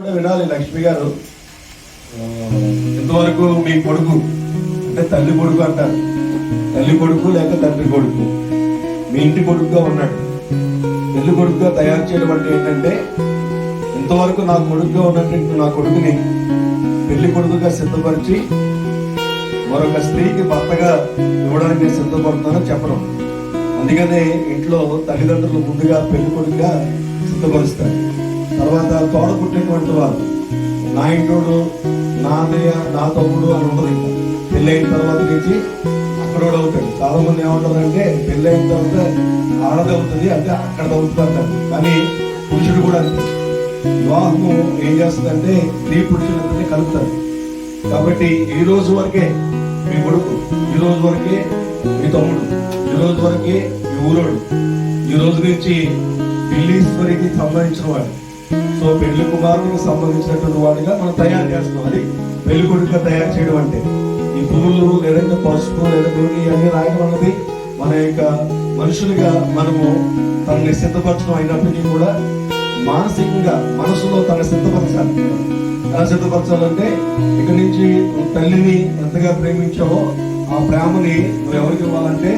కూడా వినాలి లక్ష్మి గారు. ఇంతవరకు మీ కొడుకు అంటే తల్లి కొడుకు అంటారు, తల్లి కొడుకు లేక తండ్రి కొడుకు, మీ ఇంటి కొడుకుగా ఉన్నాడు. పెళ్లి కొడుకుగా తయారు చేయడం అంటే ఏంటంటే, ఇంతవరకు నా కొడుకుగా ఉన్నట్టు నా కొడుకుని పెళ్లి కొడుకుగా సిద్ధపరిచి మరొక స్త్రీకి భర్తగా ఇవ్వడానికి నేను సిద్ధపడుతున్నానని చెప్పడం. అందుకనే ఇంట్లో తల్లిదండ్రులు ముందుగా పెళ్లి కొడుకుగా సిద్ధపరుస్తారు. తర్వాత తోడ పుట్టినటువంటి వారు, నా ఇంటోడు, నా అన్నయ్య, నా తమ్ముడు అని ఉండదు. ఇంకా పెళ్ళైన తర్వాత నుంచి అక్కడోడు అవుతాడు. చాలా మంది ఏమంటారంటే పెళ్ళైన తర్వాత ఆడది అవుతుంది అంటే అక్కడ అవుతుంది అంటారు. కానీ పురుషుడు కూడా అంతే. వివాహము ఏం చేస్తుందంటే స్త్రీ పురుషులందరినీ కలుపుతారు. కాబట్టి ఈ రోజు వరకే మీ కొడుకు, ఈ రోజు వరకే మీ తమ్ముడు, ఈ రోజు వరకే మీ ఊరోడు, ఈ రోజు నుంచి పిల్లీశ్వరికి సంబంధించిన వాడు. సో పెళ్లి కుమారునికి సంబంధించినటువంటి వాడిగా మనం తయారు చేస్తాం. అది పెళ్లి కొడుకుగా తయారు చేయడం అంటే. ఈ పువ్వులు లేదంటే పసుపు లేదా నూనె అన్ని రాయడం అన్నది మన యొక్క మనుషులుగా మనము తనని సిద్ధపరచడం అయినప్పటికీ కూడా మానసికంగా మనసులో తన సిద్ధపరచాలి. ఎలా సిద్ధపరచాలంటే, ఇక నుంచి నువ్వు తల్లిని ఎంతగా ప్రేమించావో ఆ ప్రేమని నువ్వు ఎవరికి ఇవ్వాలంటే,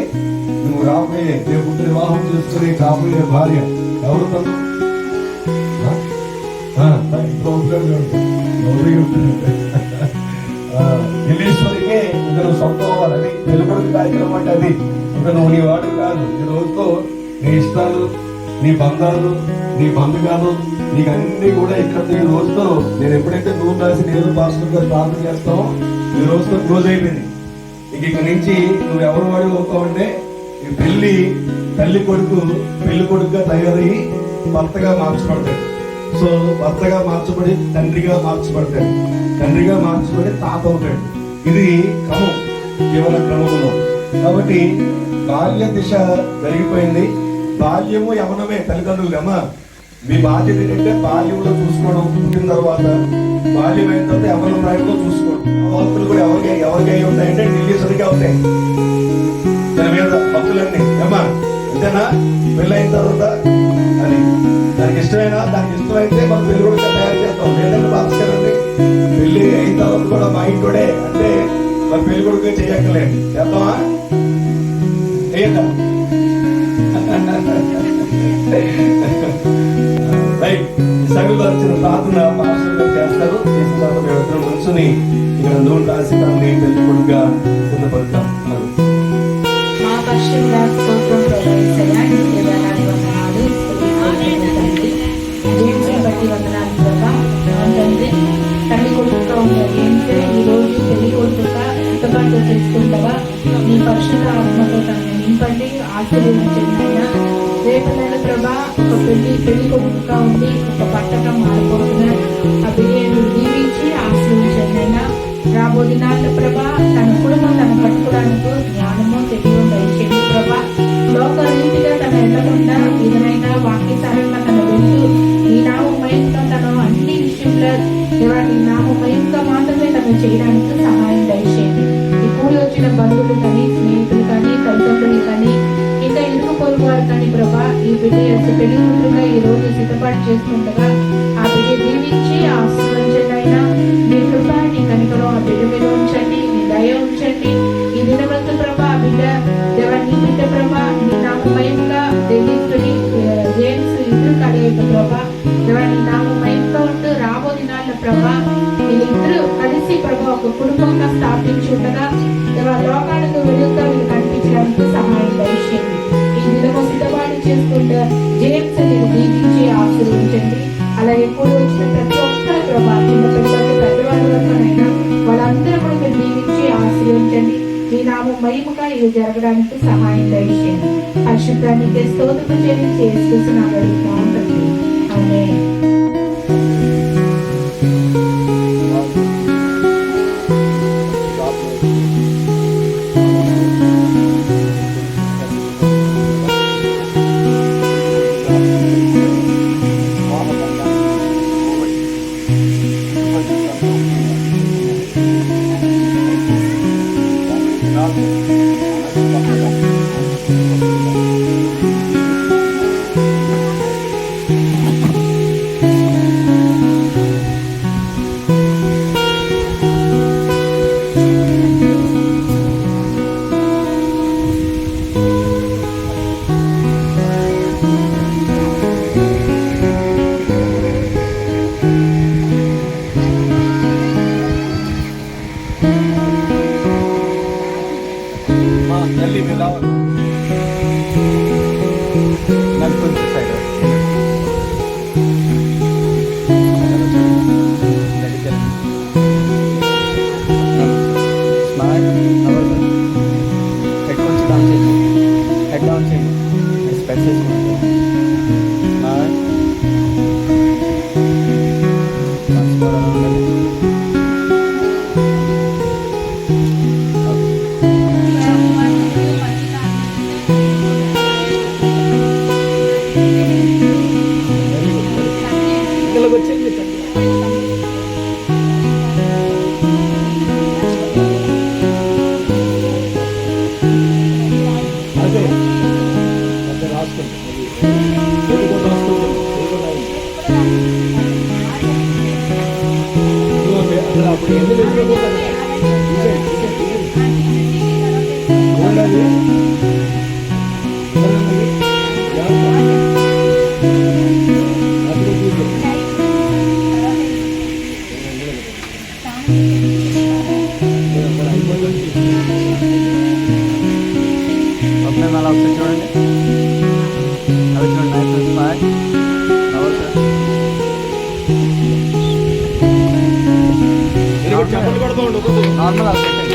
నువ్వు రాబోయే రేపు వివాహం చేసుకుని కాబోయే భార్య ఎవరు తను ఢిల్లీశ్వరికే ఇంకా నువ్వు సొంతం అవ్వాలని వెలుగుడికి కార్యక్రమం అంటే అది. ఇంకా నువ్వు నీ వాడు కాదు. ఈ రోజుతో నీ ఇష్టాలు, నీ బంధాలు, నీ బంధుగాలు, నీకు అన్ని కూడా ఇక్కడ ఈ రోజుతో నేను ఎప్పుడైతే నూనె రాసి నేను పాస్టర్ గారు ప్రార్థన చేస్తామో ఈ రోజుతో క్లోజ్ అయిపోయింది. ఇక నుంచి నువ్వు ఎవరు వాడు అవుతావంటే, ఈ పెళ్లి తల్లి కొడుకు పెళ్లి కొడుకుగా తయారయ్యి భర్తగా మార్చబడతాడు. సో భర్తగా మార్చబడి తండ్రిగా మార్చబడతాడు, తండ్రిగా మార్చబడి తాత అవుతాడు. ఇది క్రమం, జీవన క్రమంలో. కాబట్టి బాల్య దిశ జరిగిపోయింది. బాల్యము యవనమే తల్లిదండ్రులు అమ్మా. మీ బాధ్యత ఏంటంటే బాల్యంలో చూసుకోవడం, పుట్టిన తర్వాత బాల్యమైన తర్వాత యవనం రాయడంలో చూసుకోవడం. భక్తులు కూడా ఎవరికి అయి ఉంటాయంటే ఢిల్లీశ్వరికి అవుతాయి. దాని మీద భక్తులన్నీ అమ్మా అంతేనా. పెళ్ళైన తర్వాత అది దానికి ఇష్టమైతే మనం పెళ్లి కూడా తయారు చేస్తాం. లేదంటే బాగా పెళ్లి అయిన తర్వాత కూడా మా ఇంటోడే అంటే మరి పెళ్లి కొడుకు చేయక్కలేదు. చేద్దామా? చేయద్దా? రైట్. సభ్యులు వచ్చిన ప్రార్థన పాస్టర్ చేస్తారు. చేసిన తర్వాత మేమిద్దరం మనసుని ఇక్కడ నూనె రాసి దాన్ని పెళ్లి కొడుకుగా సిద్ధపడతాం. తల్లి కొడుకుగా ఉన్నది ఈ రోజు పెళ్లి కొడుకుగా సిద్ధపాటు చేసుకుంటావా? నీ పరిశుద్ధ ఆత్మతో తనని నింపండి, ఆశీర్వదించండి. అయినా రేపటి ప్రభా ఒక పెళ్లి కొడుకుగా ఉండి ఒక పట్టగా మారిపోతున్న ఆ బిడ్డను దీవించి ఆశీర్వదించండి. అయినా రాబోయే నాళ్ళ ప్రభా తన కుటుంబం తన కట్టుకోవడానికి జ్ఞానము తెలియ దయచేయండి ప్రభా. లోక రీతిగా తన వెళ్ళకుండా ఏదైనా వాక్యసారంగా తన వెళ్తూ ఈ నామమయంగా తను అన్ని విషయంలో నీ నామమయంగా మాత్రమే తను చేయడానికి సహాయం దయచేయండి. ఈ కూడి వచ్చిన బంధువులు కానీ, స్నేహితులు కానీ, తల్లిదండ్రులు కానీ, ఇంకా ఇరుగు పొరుగు వారు కానీ ప్రభా ఈ బిడ్డ పెళ్లి కూతురుగా ఈ రోజు సిద్ధపాటు చేసుకుంటగా ఆ బిడ్డ దీవించి ఆశీర్వదించండి. అయినా మీ కృప, నీ కనికరం ఆ బిడ్డ మీద ఉంచండి, నీ దయ ఉంచండి. ఈ దినవంతు ప్రభా ఆ బిడ్డ నీ బిడ్డ ప్రభా నీ నామమయంగా దేవుని జేమ్స్ ఇద్దరు కలిగేట ప్రభా నీ నామమయంగా ఉంటూ రాబో దినాల ప్రభా వీళ్ళిద్దరూ కలిసి ప్రభా ఒక కుటుంబంగా స్థాపించుండగా లోకాలకు వెలుగుగా వీళ్ళు కనిపించడానికి సహాయం దయచేయండి. ఈ దినము సిద్ధపాటు చేసుకుంటూ జేమ్స్ మీరు దీవించి ఆశీర్వదించండి. అలా ఎప్పుడు వచ్చిన ప్రతి ఒక్కరి ప్రభా చిన్న పిల్లలకి పెద్దవాళ్ళ వరకునైనా వాళ్ళందరూ కూడా మీరు దీవించి ఆశీర్వదించండి. మీ నామం మహిమగా ఇది జరగడానికి సహాయం దయచేయండి. పరిశుద్ధానికి స్తోత్రం చెల్లించి యేసుక్రీస్తు బాగుంటుంది. ఆమేన్. తల్లి మీరు రావాలి. నాకు కొంచెం సైడ్ హెడ్ కొంచెం డౌన్ చేయండి, హెడ్ డౌన్ చేయండి, స్పెక్స్ వేసుకుంటాం. వచ్చేయండి. అదే అదే రాసుకోండి. తెలుగు రాసుకోండి. అసలు అప్పుడు ఎందుకు వెళ్ళిపోతారు? ఓకే మళ్ళీ ఒకసారి చూడండి, అవి చూడండి. నైన్ స్మైల్ చెప్పలు కొడుతూ ఉండదు. నార్మల్ అవుతుంది.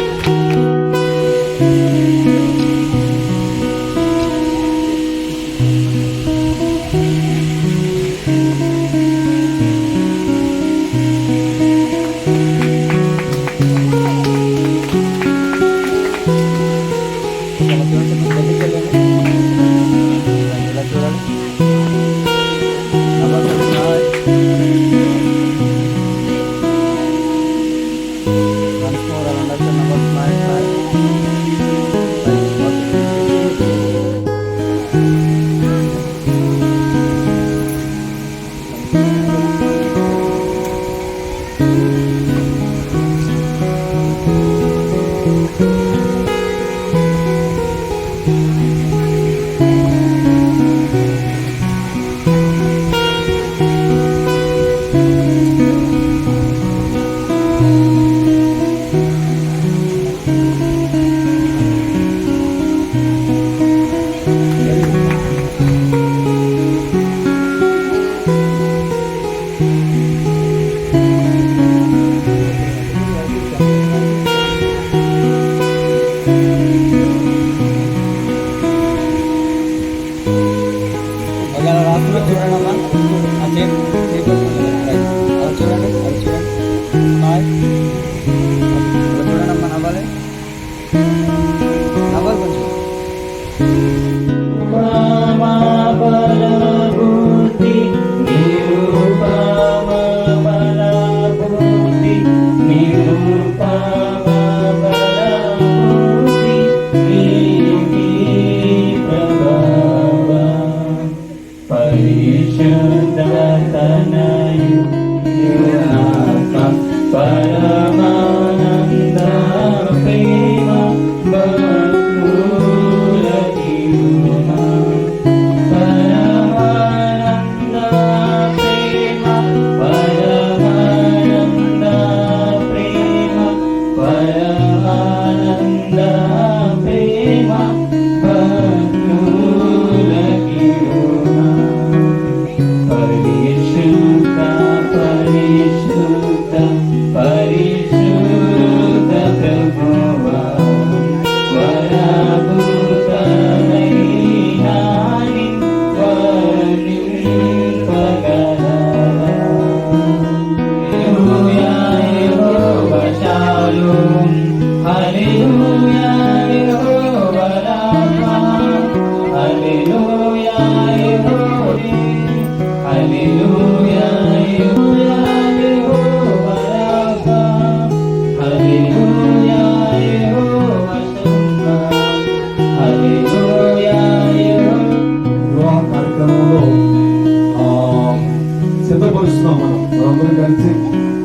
సిద్ధపరుస్తున్నాం మనందరం కలిసి.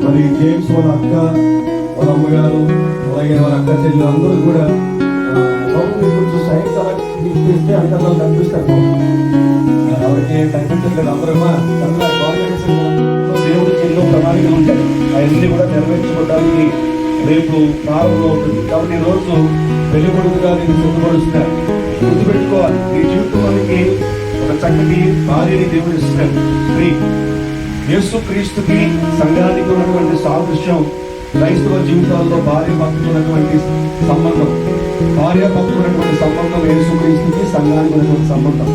మరి జేమ్స్ వాళ్ళ అక్క, వాళ్ళ అమ్మగారు, అలాగే వాళ్ళ అక్క చెల్లి అందరూ కూడా కొంచెం సైన్స్ అలా తీస్తే అంటే అలా కనిపిస్తారు. ఎవరికి కనిపించట్లేదు. అందరూ దేవుడికి ఎన్నో అవన్నీ కూడా నెరవేర్చుకోవడానికి రేపు ప్రారంభం అవుతుంది. కాబట్టి ఈ రోజు పెళ్లి కొడుకుగా నేను సిద్ధపరుస్తున్నాను. గుర్తుపెట్టుకోవాలి, నీ జీవితంలోనికి ఒక చక్కటి భార్యని దేవుడు ఇస్తున్నాడు. స్త్రీ యేసు క్రీస్తుకి సంఘానికి ఉన్నటువంటి సాదృశ్యం క్రైస్తవ జీవితాల్లో భార్య భర్తకు ఉన్నటువంటి సంబంధం. భార్య భర్తకు ఉన్నటువంటి సంబంధం యేసు క్రీస్తుకి సంఘానికి ఉన్నటువంటి సంబంధం.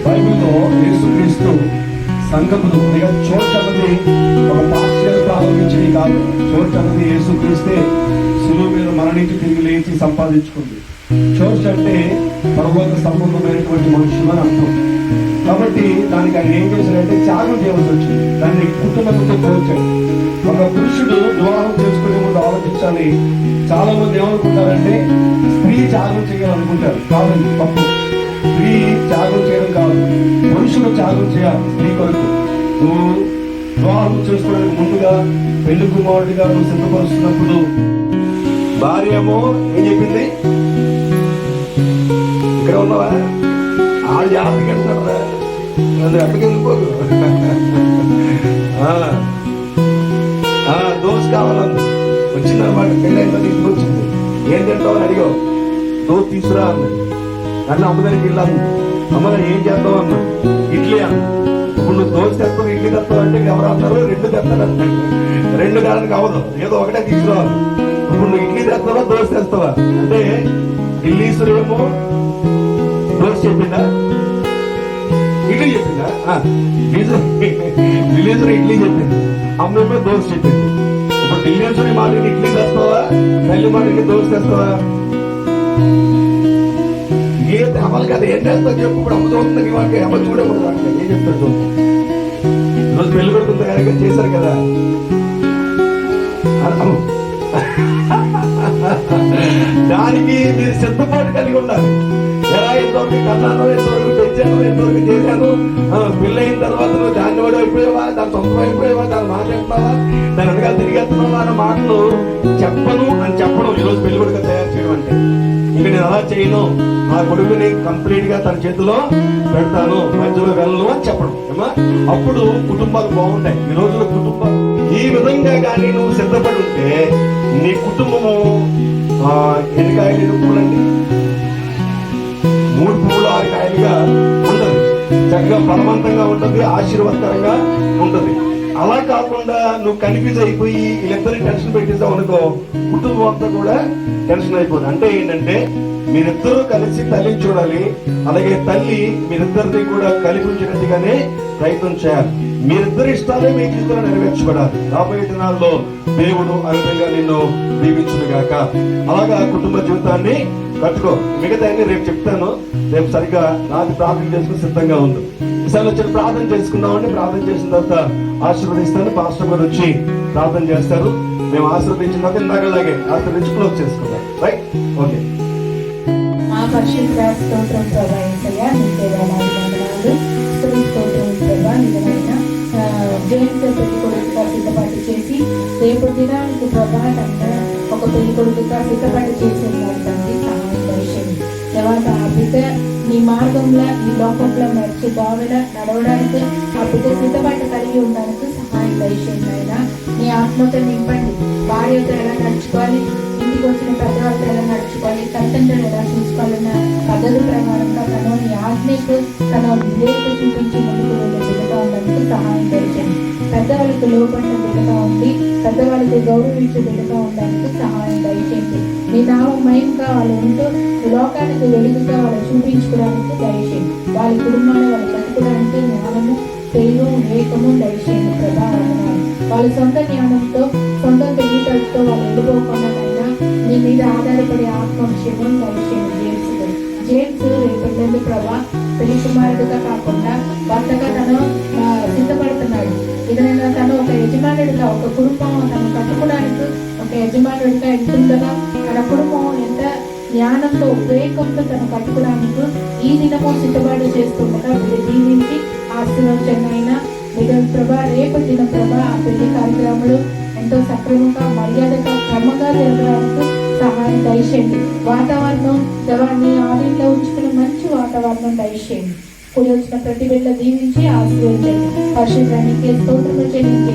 బైబిల్లో యేసు క్రీస్తు సంఘమును చర్చ్ అన్నది ఒక పాస్టర్ ప్రారంభించింది కాదు. చర్చ్ అన్నది యేసు క్రీస్తే సులువు మీద మరణించి తిరిగి లేచి సంపాదించుకుంది. చర్చ్ అంటే పరలోక సంబంధమైనటువంటి మనుషులు అని అర్థం. కాబట్టి దానికి ఆయన ఏం చేశాడంటే త్యాగం చేయవలసి వచ్చింది. దాన్ని కుటుంబంతో పోల్చాడు. ఒక పురుషుడు వివాహం చేసుకునే ముందు ఆలోచించాలి. చాలా మంది ఏమనుకుంటారంటే స్త్రీ త్యాగం చేయాలనుకుంటారు. కాదండి, తప్పు. స్త్రీ త్యాగం చేయడం కాదు, పురుషుడు త్యాగం చేయాలి స్త్రీ కొరకు. నువ్వు వివాహం చేసుకోవడానికి ముందుగా పెళ్లి కుమారుడిగా నువ్వు సిద్ధపరుస్తున్నప్పుడు భార్య ఏమో ఏం చెప్పింది, ఇక్కడ ఉన్నావా ఆడు జాగ్రత్తగా వెళ్తున్నారా, ఎక్కడికి వెళ్ళిపోదు, దోశ కావాలంది. వచ్చిందన్నమాట, పెళ్ళైన ఇంటికి వచ్చింది. ఏం తింటావని అడిగావు, దోశ తీసుకురా అన్నది. అన్న అమ్మగారికి వెళ్ళాను, అమ్మ ఏం చేద్దాం అన్నా, ఇడ్లీ అన్న. ఇప్పుడు నువ్వు దోశ తెస్తావు ఇడ్లీ తెస్తావు అంటే ఎవరు అన్నారు, రెండు తెస్తాను అన్నాడు. రెండు కాడానికి అవ్వదు, ఏదో ఒకటే తీసుకురావాలి. ఇప్పుడు నువ్వు ఇడ్లీ తెస్తావా దోశ తెస్తావా అంటే ఢిల్లీసురేమో దోశ చెప్పిందా ఇడ్లీ చెప్పిందా, ఢిల్లీసురు ఇడ్లీ చెప్పింది, అమ్మేమో దోశ చెప్పింది. ఇప్పుడు ఢిల్లీసుని మాటకి ఇడ్లీ తెస్తావా, తల్లి మాటకి దోశ తెస్తావా? ఏ అమలు కదా ఏం చేస్తావు చెప్పు. ఇప్పుడు అమ్మ చూస్తుంది వాళ్ళకి అమ్మ చూడకూడదు అంటే ఏం చెప్తాడు చూద్దాం. ఈరోజు పెళ్లి కొడుతుంది కనుక చేశారు కదా, దానికి మీరు సిద్ధపాటు కలిగి ఉండాలి. ఎలా ఎంతవరకు కన్నాను, ఎంతవరకు పెంచాను, ఎంతవరకు చేశాను, పెళ్ళయిన తర్వాత నువ్వు దాన్ని వాడు అయిపోయావా, దాని సొంతం అయిపోయావా, దాన్ని మాట్లాడుతున్నావా, దాని వెనకాల తిరిగేస్తున్నావా అన్న మాటలు చెప్పను అని చెప్పడం ఈరోజు పెళ్లి కొడుకు తయారు చేయడం అంటే. ఇక నేను అలా చేయను, నా కొడుకుని కంప్లీట్ గా తన చేతిలో పెడతాను, మధ్యలో వెళ్ళను అని చెప్పడం. అప్పుడు కుటుంబాలు బాగుంటాయి. ఈ రోజులో కుటుంబం ఈ విధంగా కానీ నువ్వు సిద్ధపడి ఉంటే నీ కుటుంబము ఎన్ని కాయలు ఎన్నుకోవాలండి, 3 పువ్వులు 6 కాయలుగా ఉంటుంది. చక్కగా బలవంతంగా ఉంటుంది, ఆశీర్వాదకరంగా ఉంటుంది. అలా కాకుండా నువ్వు కన్ఫ్యూజ్ అయిపోయి వీళ్ళిద్దరిని టెన్షన్ పెట్టేసావు అనుకో, కుటుంబం అంతా కూడా టెన్షన్ అయిపోతుంది. అంటే ఏంటంటే మీరిద్దరూ కలిసి తల్లిని చూడాలి, అలాగే తల్లి మీరిద్దరిని కూడా కలిపి ఉంచినట్టుగానే ప్రయత్నం చేయాలి. మీరిద్దరి ఇష్టాలే మీ జీవితంలో నెరవేర్చుకోవాలి. రాబోయే దినాల్లో దేవుడు ఆ విధంగా నిన్ను దీవించును గాక. అలాగా కుటుంబ జీవితాన్ని కట్టుకో. మిగతా రేపు చెప్తాను. రేపు సరిగ్గా రాత్రి ప్రార్థన చేసుకుని సిద్ధంగా ఉంది. ఈసారి వచ్చి ప్రార్థన చేసుకుందామని ప్రార్థన చేసిన తర్వాత ఆశీర్వదిస్తాను. పాస్టర్ గారు వచ్చి ప్రార్థన చేస్తారు. మేము ఆశీర్వదించిన తర్వాత ఇందాకలాగే ఆశీర్వదించి క్లోజ్ చేసుకుందాం. Right, okay. మా పరిశుద్ధ స్తోత్రం ప్రభా యేసయ్యా, నీకే వేలాది వందనాలు. స్తోత్రం ప్రభా, నిజమైన జయంత పెళ్లి కొడుకుగా సిద్ధపాటు చేసి రేపు దినానికి ప్రభా ఒక పెళ్లి కొడుకుగా సిద్ధపాటు చేసి ఉన్నారు తండ్రి. సహాయం దర్శనం తర్వాత ఆ బిడ్డ నీ మార్గంలో ఈ లోకంలో నడిచి బావిలో నడవడానికి ఆ బిడ్డ సిద్ధపాటు కలిగి ఉండడానికి సహాయం దర్శనం అయినా నీ ఆత్మతో నింపండి. భార్యతో ఎలా నడుచుకోవాలి, ఇంటికి వచ్చిన పెద్దవాళ్ళతో ఎలా నడుచుకోవాలి, తల్లిదండ్రులు ఎలా చూసుకోవాలన్న పద్ధతి ప్రకారంగా తను నీ ఆజ్ఞకు తన విధేయత చూపించి ముందుకు వెళ్ళే బిడ్డగా ఉండడానికి సహాయం దర్శనం. పెద్దవాళ్ళకి లోపడిన బిడ్డగా ఉండి పెద్దవాళ్ళకి గౌరవించే బిడ్డగా ఉండడానికి సహాయం దయచేయండి. నీ నామం మయంగా వాళ్ళు ఉంటూ లోకానికి వెలుగుగా వాళ్ళు చూపించుకోవడానికి దయచేయండి. వాళ్ళ కుటుంబాన్ని వాళ్ళు కట్టుకోవడానికి జ్ఞానము, తెలివి, వివేకము దయచేయండి ప్రభావం. వాళ్ళ సొంత జ్ఞానంతో సొంత తెలివితేటతో వాళ్ళు వెళ్ళిపోకుండా నీ మీద ఆధారపడే ఆత్మవిషయం దయచేయండి. జేమ్స్ రేపు ప్రభా పెళ్లి కుమారుడుగా కాకుండా భర్తగా తను సిద్ధపడుతున్నాడు. ఏదైనా తను ఒక యజమానుడిగా ఒక కుటుంబం తను కట్టుకోవడానికి ఒక యజమానుడిగా ఎంతుండగా తన కుటుంబం ఎంత జ్ఞానంతో వివేకంతో తను కట్టుకోవడానికి ఈ దినము సిద్ధపాటు చేస్తుండగా మీరు దీవించి ఆశీర్వచనైనా మీరు ప్రభా రేపు దిన ప్రభా ఆ పెళ్లి కార్యక్రమాలు ఎంతో సక్రమంగా మర్యాదగా క్రమంగా జరగడానికి సహాయం దయచేయండి. వాతావరణం దేవాన్ని ఆలయంలో ఉంచుకున్న మంచి వాతావరణం దయచేయండి. కూడి వచ్చిన ప్రతి బిడ్డ దీవించి ఆశీర్వదించండి. పరిశుద్ధానికి స్తోత్రము చెల్లించి